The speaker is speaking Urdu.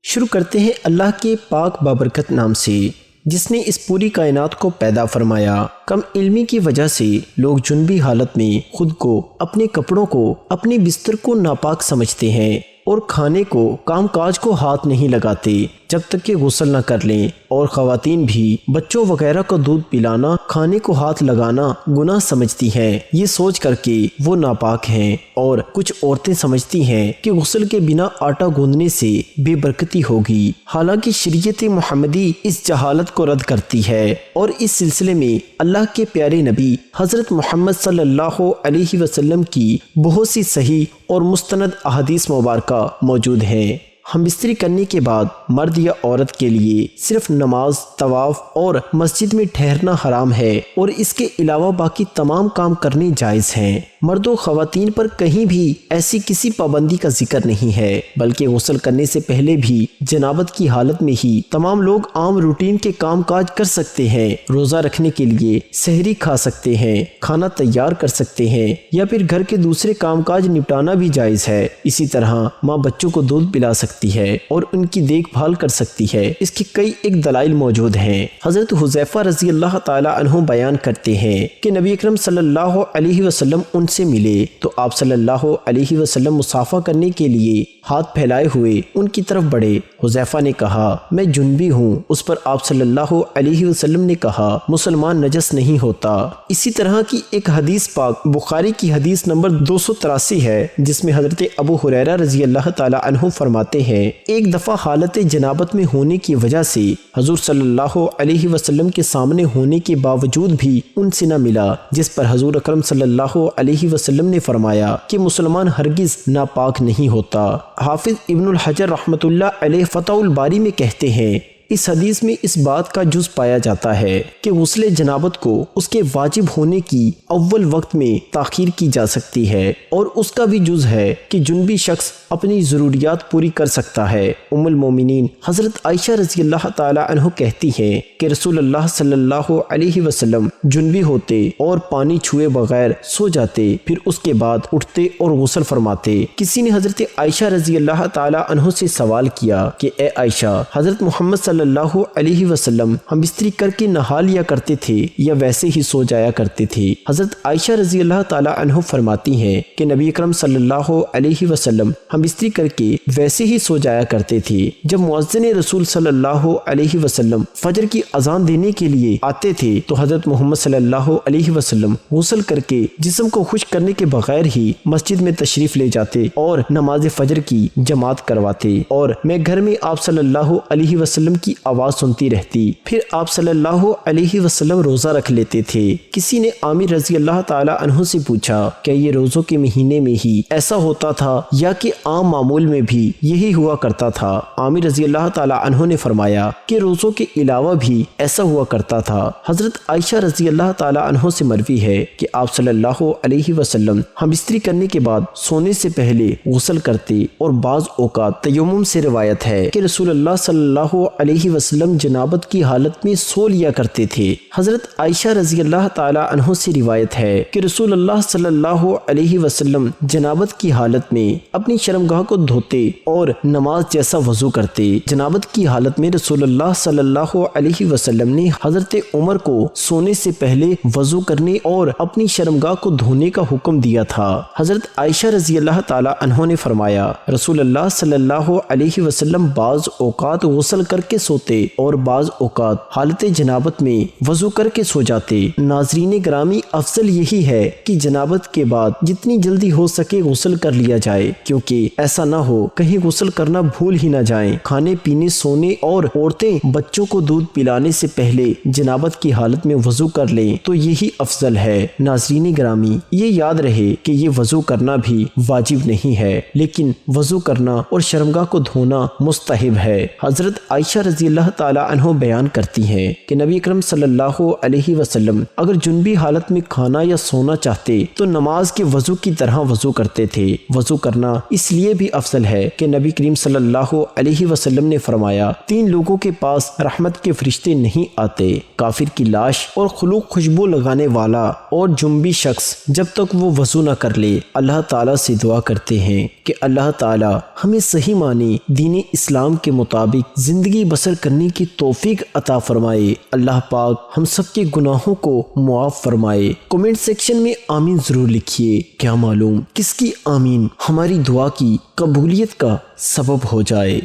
شروع کرتے ہیں اللہ کے پاک بابرکت نام سے جس نے اس پوری کائنات کو پیدا فرمایا۔ کم علمی کی وجہ سے لوگ جنبی حالت میں خود کو، اپنے کپڑوں کو، اپنے بستر کو ناپاک سمجھتے ہیں اور کھانے کو، کام کاج کو ہاتھ نہیں لگاتے جب تک کہ غسل نہ کر لیں، اور خواتین بھی بچوں وغیرہ کو دودھ پلانا، کھانے کو ہاتھ لگانا گناہ سمجھتی ہیں، یہ سوچ کر کہ وہ ناپاک ہیں۔ اور کچھ عورتیں سمجھتی ہیں کہ غسل کے بنا آٹا گوندنے سے بے برکتی ہوگی، حالانکہ شریعت محمدی اس جہالت کو رد کرتی ہے۔ اور اس سلسلے میں اللہ کے پیارے نبی حضرت محمد صلی اللہ علیہ وسلم کی بہت سی صحیح اور مستند احادیث مبارکہ موجود ہیں۔ ہم بستری کرنے کے بعد مرد یا عورت کے لیے صرف نماز، طواف اور مسجد میں ٹھہرنا حرام ہے، اور اس کے علاوہ باقی تمام کام کرنے جائز ہیں۔ مرد و خواتین پر کہیں بھی ایسی کسی پابندی کا ذکر نہیں ہے، بلکہ غسل کرنے سے پہلے بھی جنابت کی حالت میں ہی تمام لوگ عام روٹین کے کام کاج کر سکتے ہیں۔ روزہ رکھنے کے لیے سحری کھا سکتے ہیں، کھانا تیار کر سکتے ہیں، یا پھر گھر کے دوسرے کام کاج نپٹانا بھی جائز ہے۔ اسی طرح ماں بچوں کو دودھ پلا سکتی ہے اور ان کی دیکھ بھال کر سکتی ہے۔ اس کے کئی ایک دلائل موجود ہیں۔ حضرت حذیفہ رضی اللہ تعالی عنہ بیان کرتے ہیں کہ نبی اکرم صلی اللہ علیہ وسلم ان سے ملے تو آپ صلی اللہ علیہ وسلم مصافحہ کرنے کے لیے ہاتھ پھیلائے ہوئے ان کی طرف بڑھے۔ حذیفہ نے کہا میں جنبی ہوں۔ اس پر آپ صلی اللہ علیہ وسلم نے کہا مسلمان نجس نہیں ہوتا۔ اسی طرح کی ایک حدیث پاک بخاری کی حدیث نمبر 283 ہے، جس میں حضرت ابو ہریرہ رضی اللہ تعالی عنہ فرماتے ہیں ایک دفعہ حالت جنابت میں ہونے کی وجہ سے حضور صلی اللہ علیہ وسلم کے سامنے ہونے کے باوجود بھی ان سے نہ ملا، جس پر حضور اکرم صلی اللہ علیہ وسلم نے فرمایا کہ مسلمان ہرگز ناپاک نہیں ہوتا۔ حافظ ابن الحجر رحمۃ اللہ علیہ فتح الباری میں کہتے ہیں اس حدیث میں اس بات کا جز پایا جاتا ہے کہ غسل جنابت کو اس کے واجب ہونے کی اول وقت میں تاخیر کی جا سکتی ہے، اور اس کا بھی جز ہے کہ جنبی شخص اپنی ضروریات پوری کر سکتا ہے۔ ام المومنین حضرت عائشہ رضی اللہ تعالی عنہ کہتی ہیں کہ رسول اللہ صلی اللہ علیہ وسلم جنبی ہوتے اور پانی چھوئے بغیر سو جاتے، پھر اس کے بعد اٹھتے اور غسل فرماتے۔ کسی نے حضرت عائشہ رضی اللہ تعالی عنہ سے سوال کیا کہ اے عائشہ، حضرت محمد صلی اللہ علیہ وسلم ہم بستری کر کے نہا لیا کرتے تھے یا ویسے ہی سو جایا کرتے تھے؟ حضرت عائشہ رضی اللہ تعالی عنہ فرماتی ہیں کہ نبی اکرم صلی اللہ علیہ وسلم ہم بستری کر کے ویسے ہی سو جایا کرتے تھے۔ جب مؤذن رسول صلی اللہ علیہ وسلم فجر کی اذان دینے کے لیے آتے تھے تو حضرت محمد صلی اللہ علیہ وسلم غسل کر کے جسم کو خشک کرنے کے بغیر ہی مسجد میں تشریف لے جاتے اور نماز فجر کی جماعت کرواتے، اور میں گھر میں آپ صلی اللہ علیہ وسلم کی آواز سنتی رہتی۔ پھر آپ صلی اللہ علیہ وسلم روزہ رکھ لیتے تھے۔ کسی نے عامر رضی اللہ تعالی عنہ سے پوچھا کہ یہ روزوں کے مہینے میں ہی ایسا ہوتا تھا یا کہ عام معمول میں بھی یہی ہوا کرتا تھا؟ عامر رضی اللہ تعالی عنہ نے فرمایا کہ روزوں کے علاوہ بھی ایسا ہوا کرتا تھا۔ حضرت عائشہ رضی اللہ تعالی عنہ سے مروی ہے کہ آپ صلی اللہ علیہ وسلم ہم بستری کرنے کے بعد سونے سے پہلے غسل کرتے، اور بعض اوقات تیمم سے روایت ہے کہ رسول اللہ صلی اللہ علیہ وسلم جنابت کی حالت میں سو لیا کرتے تھے۔ حضرت عائشہ رضی اللہ تعالی عنہ سے روایت ہے کہ رسول اللہ صلی اللہ علیہ وسلم جنابت کی حالت میں اپنی شرمگاہ کو دھوتے اور نماز جیسا وضو کرتے۔ جنابت کی حالت میں رسول اللہ صلی اللہ علیہ وسلم نے حضرت عمر کو سونے سے پہلے وضو کرنے اور اپنی شرمگاہ کو دھونے کا حکم دیا تھا۔ حضرت عائشہ رضی اللہ تعالی عنہ نے فرمایا رسول اللہ صلی اللہ علیہ وسلم بعض اوقات غسل کر کے سوتے اور بعض اوقات حالت جنابت میں وضو کر کے سو جاتے۔ ناظرین گرامی، افضل یہی ہے کہ جنابت کے بعد جتنی جلدی ہو سکے غسل کر لیا جائے، کیونکہ ایسا نہ ہو کہیں غسل کرنا بھول ہی نہ جائیں۔ کھانے پینے، سونے اور عورتیں بچوں کو دودھ پلانے سے پہلے جنابت کی حالت میں وضو کر لیں تو یہی افضل ہے۔ ناظرین گرامی، یہ یاد رہے کہ یہ وضو کرنا بھی واجب نہیں ہے، لیکن وضو کرنا اور شرمگاہ کو دھونا مستحب ہے۔ حضرت عائشہ رضی اللہ تعالی عنہ بیان کرتی ہیں کہ نبی اکرم صلی اللہ علیہ وسلم اگر جنبی حالت میں کھانا یا سونا چاہتے تو نماز کے وضو کی طرح وضو کرتے تھے۔ وضو کرنا اس لیے بھی افضل ہے کہ نبی کریم صلی اللہ علیہ وسلم نے فرمایا 3 لوگوں کے پاس رحمت کے فرشتے نہیں آتے، کافر کی لاش اور خلوق خوشبو لگانے والا اور جنبی شخص جب تک وہ وضو نہ کر لے اللہ تعالیٰ سے دعا کرتے ہیں کہ اللہ تعالیٰ ہمیں صحیح معنی دین اسلام کے مطابق زندگی بسر کرنے کی توفیق عطا فرمائے۔ اللہ پاک ہم سب کے گناہوں کو معاف فرمائے۔ کمنٹ سیکشن میں آمین ضرور لکھیے، کیا معلوم کس کی آمین ہماری دعا کی قبولیت کا سبب ہو جائے۔